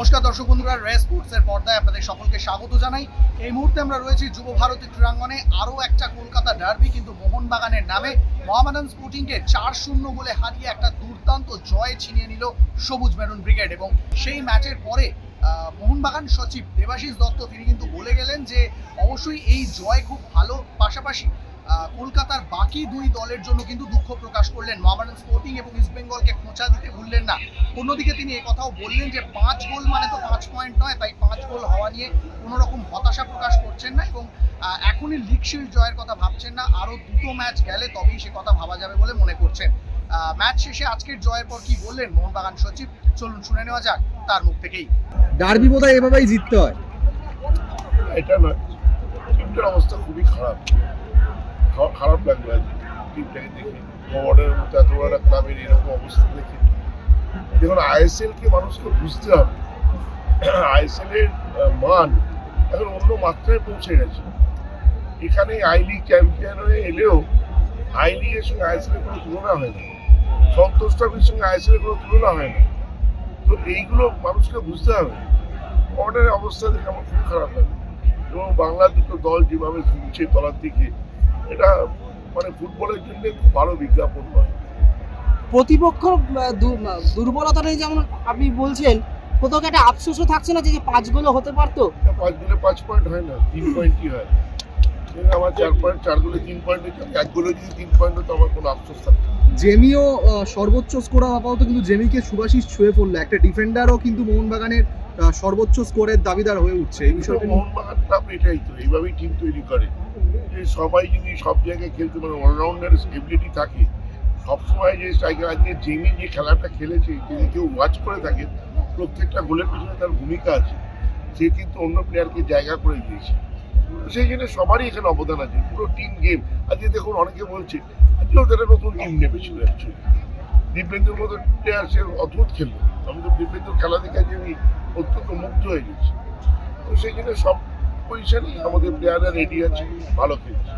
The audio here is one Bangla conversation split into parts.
নমস্কার দর্শক বন্ধুরা, রে স্পোর্টসের পর্দায় আপনাদের সকলকে স্বাগত জানাই। এই মুহূর্তে আমরা রয়েছি যুব ভারতী ক্রীড়াঙ্গনে। আরও একটা কলকাতা ডার্বি, কিন্তু মোহনবাগানের নামে মোহামেডান স্পোর্টিংকে 4-0 গোলে হারিয়ে একটা দুর্দান্ত জয় ছিনিয়ে নিল সবুজ মেরুন ব্রিগেড। এবং সেই ম্যাচের পরে মোহনবাগান সচিব দেবাশিস দত্ত তিনি কিন্তু বলে গেলেন যে অবশ্যই এই জয় খুব ভালো, পাশাপাশি কলকাতার বাকি দুই দলের জন্য কিন্তু দুঃখ প্রকাশ করলেন। মোহামেডান স্পোর্টিং এবং ইস্টবেঙ্গলকে খোঁচা দিতে ভুললেন না। অন্যদিকে তিনি কথাও বললেন যে 5 গোল মানে তো 5 পয়েন্ট নয়, তাই 5 গোল হওয়া নিয়ে কোনো রকম হতাশা প্রকাশ করছেন না এবং এখনই লিগ শিল্ড জয়ের কথা ভাবছেন না। আরও দুটো ম্যাচ গেলে তবেই সে কথা ভাবা যাবে বলে মনে করছেন। ম্যাচ শেষে আজকের জয়ের পর কি বললেন মোহনবাগান সচিব, চলুন শুনে নেওয়া যাক তার মুখ থেকেই। ডার্বি বোধহয় এভাবেই জিততে হয়। এটা নয়, টিমটার অবস্থা খুবই খারাপ লাগলো আজকে টিমটাকে দেখে। মোহামেডানের মতো এত বড় একটা ক্লাবের এরকম অবস্থা দেখে দেখুন, আইএসএল কে মানুষকে বুঝতে হবে। আইএসএল এর মান এখন অন্য মাত্রায় পৌঁছে গেছে। এখানে আই লিগ চ্যাম্পিয়ন হয়ে এলেও আই লিগের সঙ্গে আইএসএল এর কোনো তুলনা হয় না, সন্তোষ ট্রফির সঙ্গে আইএসএল এর কোনো তুলনা হয় না। তো এইগুলো মানুষকে বুঝতে হবে। মোহামেডানের অবস্থা দেখে আমার খুব খারাপ লাগে এবং বাংলার দুটো দল যেভাবে ঝুঁকছে তলার দিকে, এটা মানে ফুটবলের জন্য খুব ভালো বিজ্ঞাপন নয়। প্রতিপক্ষ দুর্বলতা নেই যেমন আপনি বলছেন, কোথাও কি একটা আফসোসও থাকছে না যে 5 গোলও হতে পারতো? 5 গোলে 5 পয়েন্ট হয় না, 3 পয়েন্টই হয়। আমার 4 পয়েন্ট, 4 গোলে 3 পয়েন্ট হচ্ছে। 1 গোলে যদি 3 পয়েন্ট হতো আমার কোনো আফসোস থাকতো। জেমিও সর্বোচ্চ স্কোরার আপাতত কিন্তু জেমিকে সুভাশিস ছুঁয়ে পড়লো। একটা ডিফেন্ডারও কিন্তু মোহনবাগানের সর্বোচ্চ স্কোরের দাবিদার হয়ে উঠছে। এই বিষয়টা মোহনবাগান ক্লাব এটাই তো, এইভাবেই টিম তৈরি করে যে সবাই যদি সব জায়গায় খেলতে পারে, অলরাউন্ডার এবিলিটি থাকে সবসময়। যে স্ট্রাইকার আজকে জেমি যে খেলাটা খেলেছে, যদি কেউ ওয়াচ করে থাকে, প্রত্যেকটা গোলের পিছনে তার ভূমিকা আছে। সে কিন্তু অন্য প্লেয়ারকে জায়গা করে দিয়েছে। সেই জন্য সবারই এখানে অবদান আছে, পুরো টিম গেম। আজকে দেখুন, অনেকে বলছে আজকেও তারা নতুন টিম নেমেছিল। অ্যাকচুয়ালি দিব্যেন্দুর মতো প্লেয়ার, সে অদ্ভুত খেললো। আমি তো দিব্যেন্দুর খেলা দেখে আমি অত্যন্ত মুগ্ধ হয়ে গেছি। তো সেই জন্য সব পজিশনেই আমাদের প্লেয়াররা রেডি আছে, ভালো খেলছে।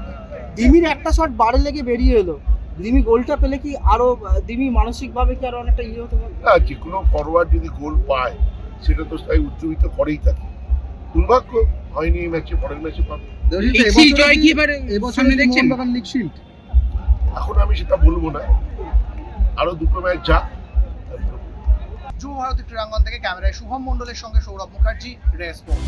দিমির একটা শট বারে লেগে বেরিয়ে এলো, দিমি গোলটা পেলে কি আরো দিমি মানসিকভাবে কি আরো অনেকটা ইয়ে হতে পারে? না, যে কোনো ফরওয়ার্ড যদি গোল পায় সেটা তো তাই উজ্জীবিত করেই থাকে। দুর্ভাগ্য হয়নি এই ম্যাচে, পরের ম্যাচে পাবে। মোহনবাগান লিগ শিল্ড এখন আমি সেটা বলবো না, আরো দুটো ম্যাচ যাক। যুব ভারতী ক্রীড়াঙ্গন থেকে ক্যামেরায় শুভম মণ্ডলের সঙ্গে সৌরভ মুখার্জি, রে স্পোর্টস।